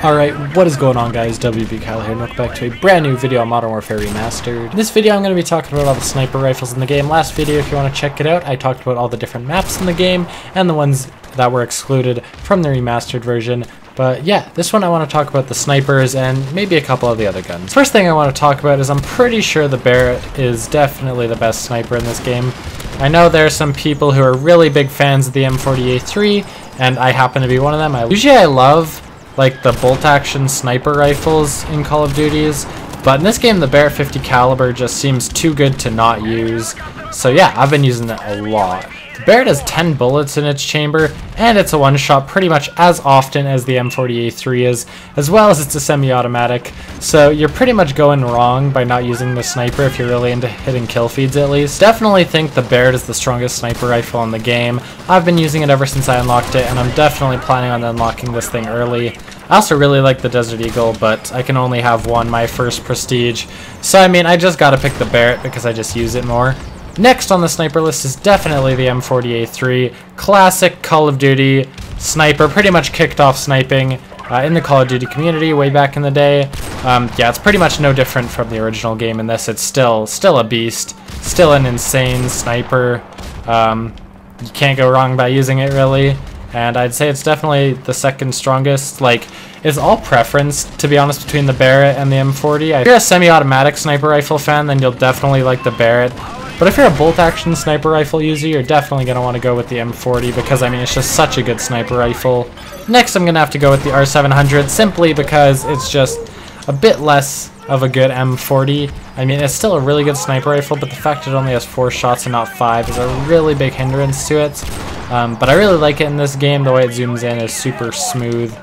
Alright, what is going on guys, WB Kyle here, and welcome back to a brand new video on Modern Warfare Remastered. In this video I'm going to be talking about all the sniper rifles in the game. Last video, if you want to check it out, I talked about all the different maps in the game, and the ones that were excluded from the remastered version. But yeah, this one I want to talk about the snipers and maybe a couple of the other guns. First thing I want to talk about is I'm pretty sure the Barrett is definitely the best sniper in this game. I know there are some people who are really big fans of the M40A3, and I happen to be one of them. Usually I love like the bolt action sniper rifles in Call of Duties, but in this game the Barrett 50 caliber just seems too good to not use. So yeah, I've been using it a lot. The Barrett has 10 bullets in its chamber, and it's a one-shot pretty much as often as the M40A3 is, as well as it's a semi-automatic, so you're pretty much going wrong by not using the sniper if you're really into hitting kill feeds at least. Definitely think the Barrett is the strongest sniper rifle in the game. I've been using it ever since I unlocked it, and I'm definitely planning on unlocking this thing early. I also really like the Desert Eagle, but I can only have one, my first prestige, so I mean I just gotta pick the Barrett because I just use it more. Next on the sniper list is definitely the M40A3, classic Call of Duty sniper, pretty much kicked off sniping in the Call of Duty community way back in the day. Yeah, it's pretty much no different from the original game in this. It's still a beast, still an insane sniper. You can't go wrong by using it really, and I'd say it's definitely the second strongest. Like, it's all preference, to be honest, between the Barrett and the M40. If you're a semi-automatic sniper rifle fan, then you'll definitely like the Barrett. But if you're a bolt-action sniper rifle user, you're definitely going to want to go with the M40 because, I mean, it's just such a good sniper rifle. Next, I'm going to have to go with the R700 simply because it's just a bit less of a good M40. I mean, it's still a really good sniper rifle, but the fact it only has 4 shots and not 5 is a really big hindrance to it. But I really like it in this game. The way it zooms in is super smooth.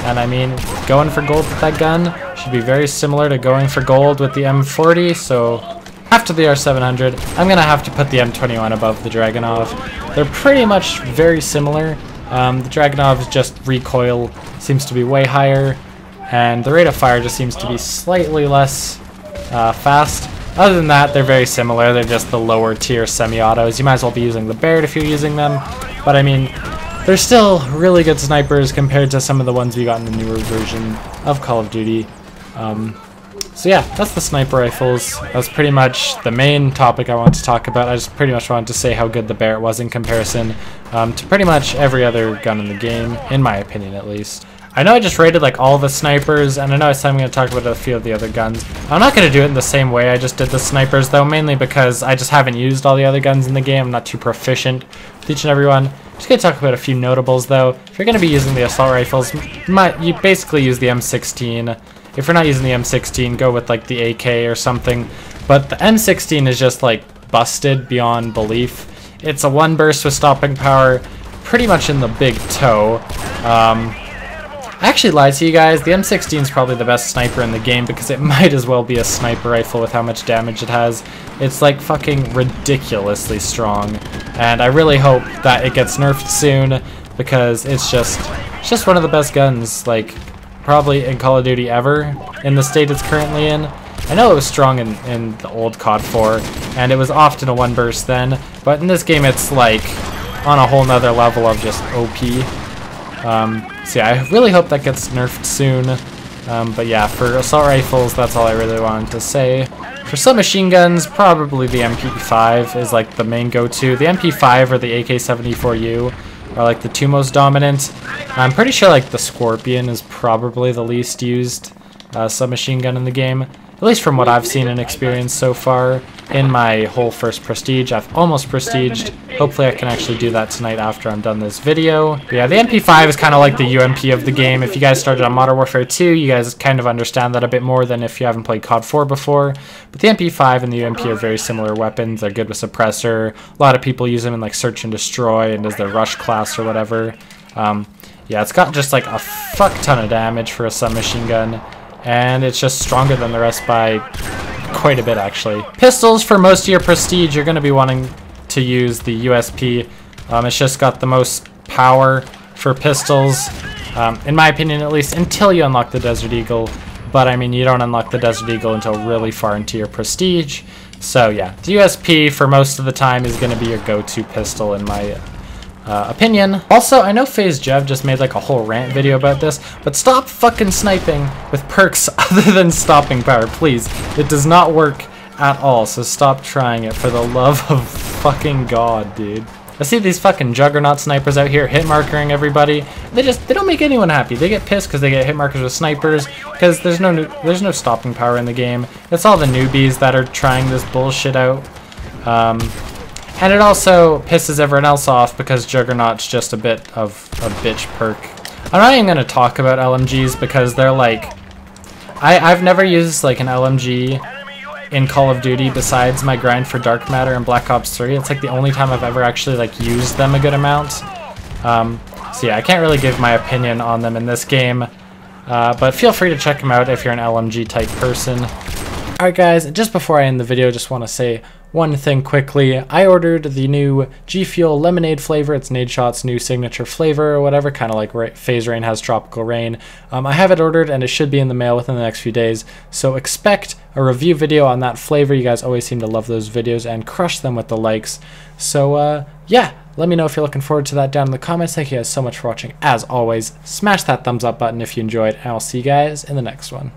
And, I mean, going for gold with that gun should be very similar to going for gold with the M40, so after the R700, I'm going to have to put the M21 above the Dragunov. They're pretty much very similar. The Dragunov's just recoil seems to be way higher, and the rate of fire just seems to be slightly less fast. Other than that, they're very similar. They're just the lower tier semi-autos. You might as well be using the Barrett if you're using them, but I mean, they're still really good snipers compared to some of the ones we got in the newer version of Call of Duty. So yeah, that's the sniper rifles. That was pretty much the main topic I wanted to talk about. I just pretty much wanted to say how good the Barrett was in comparison to pretty much every other gun in the game, in my opinion at least. I know I just rated like all the snipers, and I know I said I'm going to talk about a few of the other guns. I'm not going to do it in the same way I just did the snipers though, mainly because I just haven't used all the other guns in the game. I'm not too proficient with each and every one. I'm just going to talk about a few notables though. If you're going to be using the assault rifles, you basically use the M16. If you're not using the M16, go with like the AK or something. But the M16 is just like busted beyond belief. It's a one burst with stopping power, pretty much in the big toe. I actually lied to you guys. The M16 is probably the best sniper in the game because it might as well be a sniper rifle with how much damage it has. It's like fucking ridiculously strong, and I really hope that it gets nerfed soon because it's just one of the best guns, like, probably in Call of Duty ever, in the state it's currently in. I know it was strong in the old COD 4, and it was often a one burst then, but in this game it's like on a whole nother level of just OP. So yeah, I really hope that gets nerfed soon. But yeah, for assault rifles, that's all I really wanted to say. For submachine guns, probably the MP5 is like the main go-to. The MP5 or the AK-74U are like the two most dominant. I'm pretty sure like the Scorpion is probably the least used submachine gun in the game, at least from what I've seen and experienced so far. In my whole first prestige, I've almost prestiged. Hopefully I can actually do that tonight after I'm done this video. But yeah, the MP5 is kind of like the UMP of the game. If you guys started on Modern Warfare 2, you guys kind of understand that a bit more than if you haven't played COD 4 before. But the MP5 and the UMP are very similar weapons. They're good with suppressor. A lot of people use them in like search and destroy and as their rush class or whatever. Yeah, it's got just like a fuck ton of damage for a submachine gun, and it's just stronger than the rest by quite a bit actually. Pistols, for most of your prestige, you're going to be wanting to use the USP. It's just got the most power for pistols, in my opinion at least, until you unlock the Desert Eagle. But I mean, you don't unlock the Desert Eagle until really far into your prestige. So yeah, the USP for most of the time is going to be your go-to pistol in my opinion. Also, I know FaZe Jev just made like a whole rant video about this, but stop fucking sniping with perks other than stopping power, please. It does not work at all, so stop trying it for the love of fucking God, dude. I see these fucking juggernaut snipers out here hit markering everybody. They don't make anyone happy. They get pissed because they get hit markers with snipers because there's no stopping power in the game. It's all the newbies that are trying this bullshit out. And it also pisses everyone else off because Juggernaut's just a bit of a bitch perk. I'm not even going to talk about LMGs because they're like... I've never used like an LMG in Call of Duty besides my grind for Dark Matter and Black Ops 3. It's like the only time I've ever actually like used them a good amount. So yeah, I can't really give my opinion on them in this game. But feel free to check them out if you're an LMG type person. Alright guys, just before I end the video, just want to say one thing quickly. I ordered the new G Fuel Lemonade flavor. It's Nadeshot's new signature flavor or whatever, kind of like FaZe Rain has Tropical Rain. I have it ordered and it should be in the mail within the next few days, so expect a review video on that flavor. You guys always seem to love those videos and crush them with the likes. So yeah, let me know if you're looking forward to that down in the comments. Thank you guys so much for watching. As always, smash that thumbs up button if you enjoyed, and I'll see you guys in the next one.